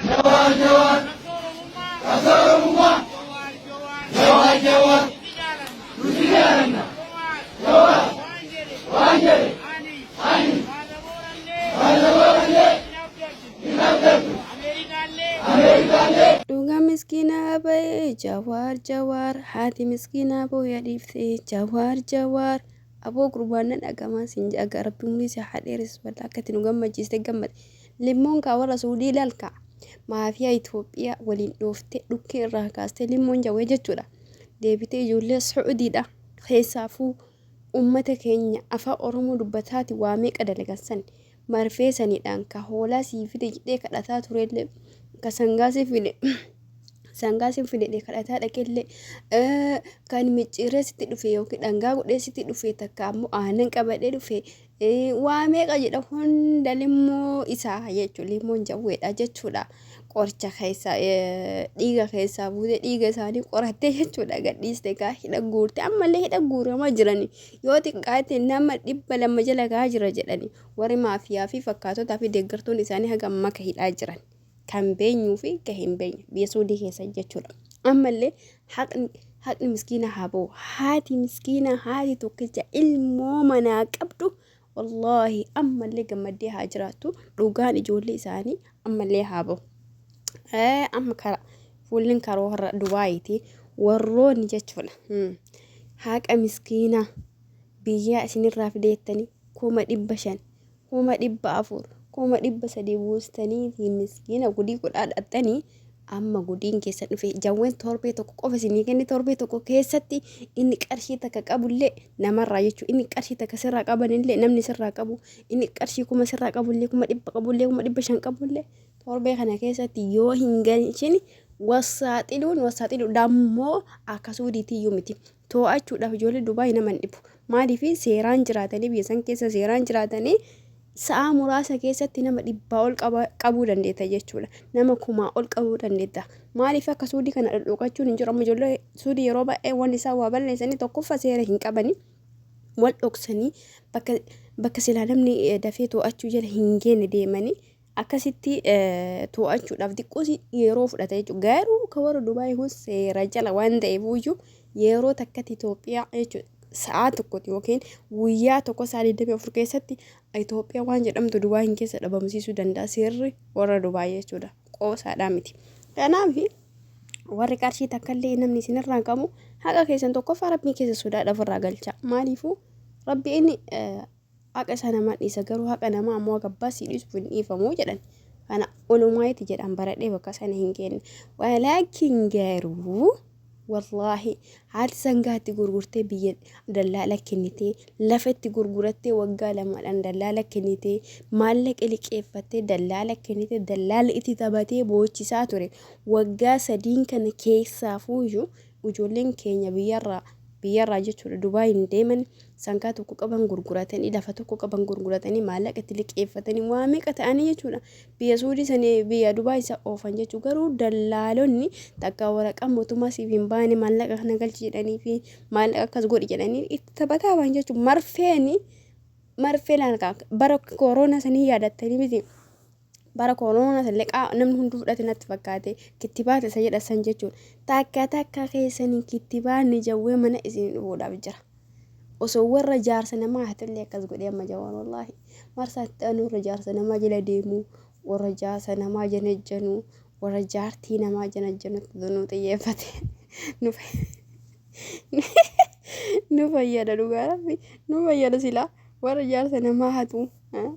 جوار جوار رسول الله جوار جوار رجالنا جوار وانجلي هاني هذا ورا Dunga miskina bay jawar jawar hati miskina bo ya difte jawar jawar abo gurbana agama sinja agar pungni sa hadiris wala katin gamma jiste gamma limon ka wara sudi lalka maafia Ethiopia walin dofte dukke rakaste limon jawe jechuudha deebite ijoollee Sacuudiidha keessaafu ummata keenya afa oromoo dubbataati waa meeqa dalagassan marfee sanidhaan ka hoolaa sii fide jedhee kadhataa turellee ka sangaasii fide sangaasiin fide kadhataa dhaqellee kan micciiree sitti dhufe yookiin dhangaa godhee sitti dhufe takka ammoo aanan qabadhee dhufe waa meeqa jedha hunda limmoo isaa jechuudha limmoon jawweedha jechuudha qorcha keessa dhiiga keessaa buutee dhiiga isaanii qorattee jechuudha gadhiiste kaa hidha guurte ammallee hidha guuramaa jirani yoo xiqqaate nama 200 jala kaa jira jedhani warri maafiyaa fi fakkaatotaa fi deeggartoon isaanii haga amma ka hidhaa jiran kan beenyuu fi ka hin beenye biyya Suudii keessa jechuudha ammallee haqni miskiina haboo haati miskiina haati tokkicha ilmoo manaa qabdu wallahi ammallee gammaddee haa jiraattu dhugaan ijoollee isaanii ammallee haboo amma kara fuulin karoo har'a Dubaayiti warroonni jechuudha haqa miskiina biyya isinirraa fideettanii 500 400 300 buustanii miskiina gudii godhaadhattanii amma gudiin keessa dhufe jawween torbee tokko qofa isinii kenni torbee tokko keessatti inni qarshii takka qabullee namarraa jechuu inni qarshii takka sirraa qabanillee namni sirraa qabu inni qarshii 1000 sirraa qabullee 100 qabullee 500 qabullee torbee kana keessatti yoo hin galchin wasaaxilu dammoo akka Suudiitii miti to'achuudhaaf ijoollee Dubaay nama dhibu maaliif seeraan jiraatanii biyya san keessa seeraan jiraatanii sa'a muraasa keessatti nama 100 ol qabuu dandeetta jechuudha nama 1000 ol qabuu dandeetta maaliif akka Suudii kana dhokkachuun hin jiru amma ijoollee Suudii yeroo baay'ee wanni isaa waa balleessanii tokkoffaa seera hin qabani wal dhoksanii bakka silaa namni dafee to'achuu jala hin geenne deemanii akkasitti to'achuudhaaf xiqqoo yeroo fudhata jechuudha garuu ka warra Dubaay kun seera jala waan ta'eef yeroo takkatti Itoophiyaa jechuudha sa'a tokkotti yookiin guyyaa tokko sa'a 24 keessatti Itoophiyaa waan jedhamtu Dubaay keessa dhabamsiisuu danda'a seerri warra Dubaay jechuudha qoosaadhaa miti kanaaf warri qarshii takkallee namni isinirraa qabu haqa keessan tokkoffaa rabbii keessa sodaadhaaf irraa galcha maaliifuu rabbi inni haqa sana madhiisa garuu haqa namaa ammoo gabbaasii dhiisuuf hin dhiifamuu jedhan kana olumaayiti jedhan baradhee bakka sana hin kenne walaakin garuu wallahi haati sangaatti gurgurtee biyya dallaala kennitee lafatti gurgurattee waggaa lamaadhaan dallaala kennitee maallaqa liqeeffattee dallaala kennitee dallaala itti taphatee boochisaa ture waggaa 3 kana keessaafuu ijoolleen keenya biyyarraa jechuudha Dubaay hin deeman sangaa tokko qaban gurguratanii lafa tokko qaban gurguratanii maallaqa itti liqeeffatanii waa meeqa ta'anii jechuudha biyya Suudii sanii biyya Dubaay isa oofan jechuudha garuu dallaalonni takka waraqaa mootummaa siif hin baane maallaqa kana galchi jedhanii fi maallaqa akkas godhi jedhanii itti taphataa waan jechuudha marfee laanqaa bara kooroonaa sanii yaadattanii miti bara kooroonaa salleqaa namni hunduu fudhate natti fakkaate kittibaata isa jedhasan jechuudha takka keessanii kittibaanni jawwee mana isin dhufuudhaaf jira osoo warra jaarsa namaa hatullee akkas godhee amma jawaan wallahi marsaatti anu warra jaarsa namaa jala deemu warra jaarsa namaa janajjanu warra jaartii namaa janajjanutti dunuu xiyyeeffate nu fayyada dhugaa rabbi nu fayyada silaa warra jaarsa namaa hatu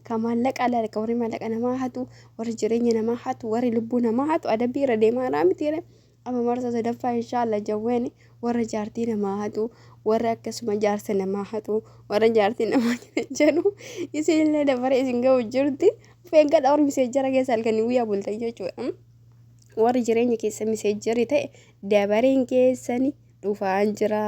ka maallaqa laala warri maallaqa namaa hatu warri jireenya namaa hatu warri lubbuu namaa hatu adabbii irra deemaa raamiti amma marsa sadaffaa inshallah jawween warra jaartii namaa hatu warra akkasuma jaarsa namaa hatu warra jaartii namaa janu isinillee dabaree isin ga'u jirti feengadha warri miseejjara keessa halkanii guyyaa bultan jechuudha warri jireenya keessa miseejjari ta'e dabareen keessanii dhufaan jira.